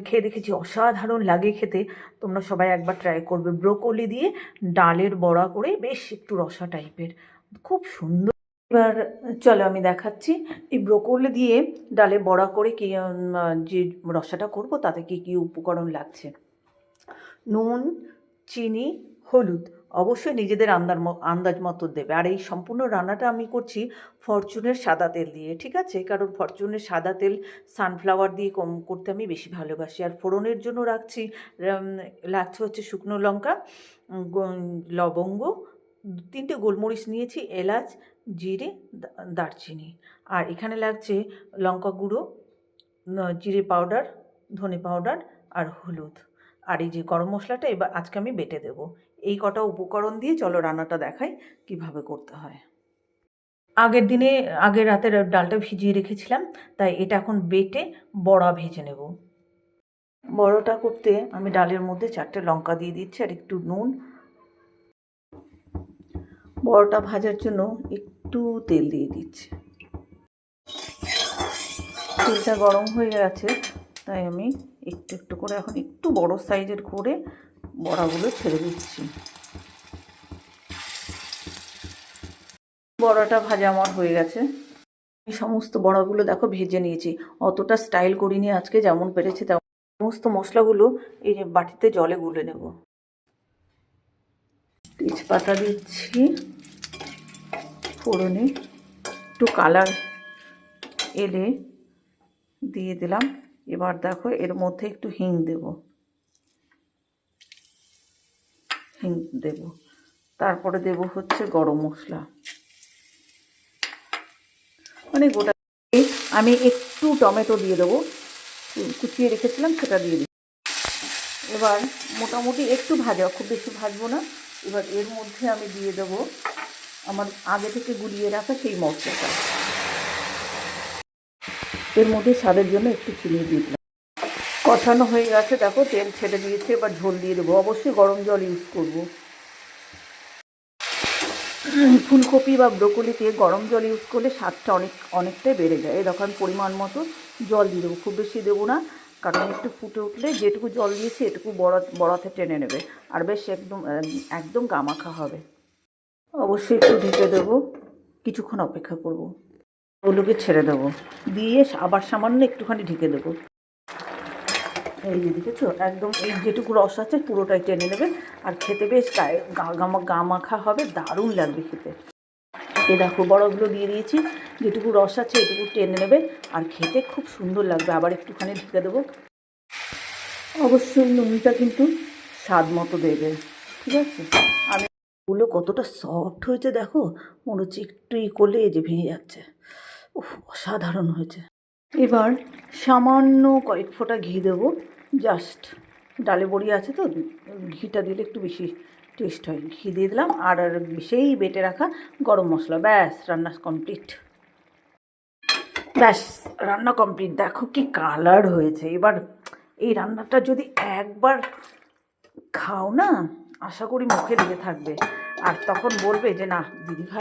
খেয়ে দেখেছি অসাধারণ লাগে খেতে। তোমরা সবাই একবার ট্রাই করবে। ব্রোকলি দিয়ে ডালের বড়া করে, বেশ একটু রসা টাইপের, খুব সুন্দর। এবার চলো আমি দেখাচ্ছি এই ব্রোকলি দিয়ে ডালে বড়া করে কি যে রসাটা করব তাতে কী কী উপকরণ লাগছে। নুন, চিনি, হলুদ অবশ্যই নিজেদের আন্দাজ মতো দেবে। আর এই সম্পূর্ণ রান্নাটা আমি করছি ফরচুনের সাদা তেল দিয়ে, ঠিক আছে? কারণ ফরচুনের সাদা তেল সানফ্লাওয়ার দিয়ে করতে আমি বেশি ভালোবাসি। আর ফোড়নের জন্য লাগছে হচ্ছে শুকনো লঙ্কা, লবঙ্গ, 3টে গোলমরিচ নিয়েছি, এলাচ, জিরে, দারচিনি। আর এখানে লাগছে লঙ্কা গুঁড়ো, জিরে পাউডার, ধনে পাউডার আর হলুদ। আর এই যে গরম মশলাটা এবার আজকে আমি বেটে দেবো। এই কটা উপকরণ দিয়ে চলো রান্নাটা দেখাই কিভাবে করতে হয়। আগের রাতের ডালটা ভিজিয়ে রেখেছিলাম, তাই এটা এখন বেটে বড়া ভেজে নেব। বড়াটা করতে আমি ডালের মধ্যে 4টে লঙ্কা দিয়ে দিচ্ছি আর একটু নুন। বড়াটা ভাজার জন্য একটু তেল দিয়ে দিচ্ছি। তেলটা গরম হয়ে গেছে, তাই আমি একটু একটু করে এখন একটু বড় সাইজের করে বড়াগুলো ছেড়ে দিচ্ছি। বড়াটা ভাজা আমার হয়ে গেছে। এই সমস্ত বড়াগুলো দেখো ভেজে নিয়েছি, অতটা স্টাইল করিনি আজকে, যেমন পেরেছি তেমন। সমস্ত মশলাগুলো এই যে বাটিতে জলে গুলে নেব। তেজপাতা দিচ্ছি ফোড়নে, একটু কালার এলে দিয়ে দিলাম। এবার দেখো এর মধ্যে একটু হিং দেব, তারপরে দেব হচ্ছে গরম মশলা, মানে গোটা। আমি একটু টমেটো দিয়ে দেবো, কুচিয়ে রেখেছিলাম সেটা দিয়ে দিই। এবার মোটামুটি একটু ভাজা, খুব বেশি ভাজবো না। এবার এর মধ্যে আমি দিয়ে দেবো আমার আগে থেকে গুলিয়ে রাখা সেই মশলাটা। এর মধ্যে স্বাদের জন্য একটু চিনি দিয়ে দিলাম। কষানো হয়ে গেছে, দেখো তেল ছেড়ে দিয়েছে। এবার ঝোল দিয়ে দেবো, অবশ্যই গরম জল ইউজ করবো। ফুলকপি বা ব্রোকলিতে গরম জল ইউজ করলে স্বাদটা অনেকটাই বেড়ে যায়। এরকম পরিমাণ মতো জল দিয়ে দেবো, খুব বেশি দেবো না, কারণ একটু ফুটে উঠলে যেটুকু জল দিয়েছি এটুকু বড়াতে টেনে নেবে, আর বেশ একদম গামাখা হবে। অবশ্যই একটু ঢেকে দেবো, কিছুক্ষণ অপেক্ষা করব, ওগুলোকে ছেড়ে দেবো, দিয়ে আবার সামান্য একটুখানি ঢেকে দেবো। এই যে দেখেছো, একদম এই যেটুকু রস আছে পুরোটাই টেনে নেবে, আর খেতে বেশ গা মাখা হবে, দারুণ লাগবে খেতে। এ দেখো বড়াগুলো দিয়ে দিয়েছি, যেটুকু রস আছে এটুকু টেনে নেবে, আর খেতে খুব সুন্দর লাগবে। আবার একটুখানি ঢেকে দেবো। অবশ্যই নুনটা কিন্তু স্বাদ মতো দেবে, ঠিক আছে? আমি ওগুলো কতটা সফট হয়েছে দেখো, মনে হচ্ছে একটু করলে এই যে ভেঙে যাচ্ছে। অসাধারণ হয়েছে। এবার সামান্য কয়েক ফোঁটা ঘি দেবো, জাস্ট ডালে বড়ি আছে তো, ঘিটা দিলে একটু বেশি টেস্ট হয়। ঘি দিয়ে দিলাম, আর সেই বেটে রাখা গরম মশলা। ব্যাস রান্না কমপ্লিট। দেখো কি কালার হয়েছে। এবার এই রান্নাটা যদি একবার খাও না, আশা করি মুখে লেগে থাকবে, আর তখন বলবে যে না দিদিভাই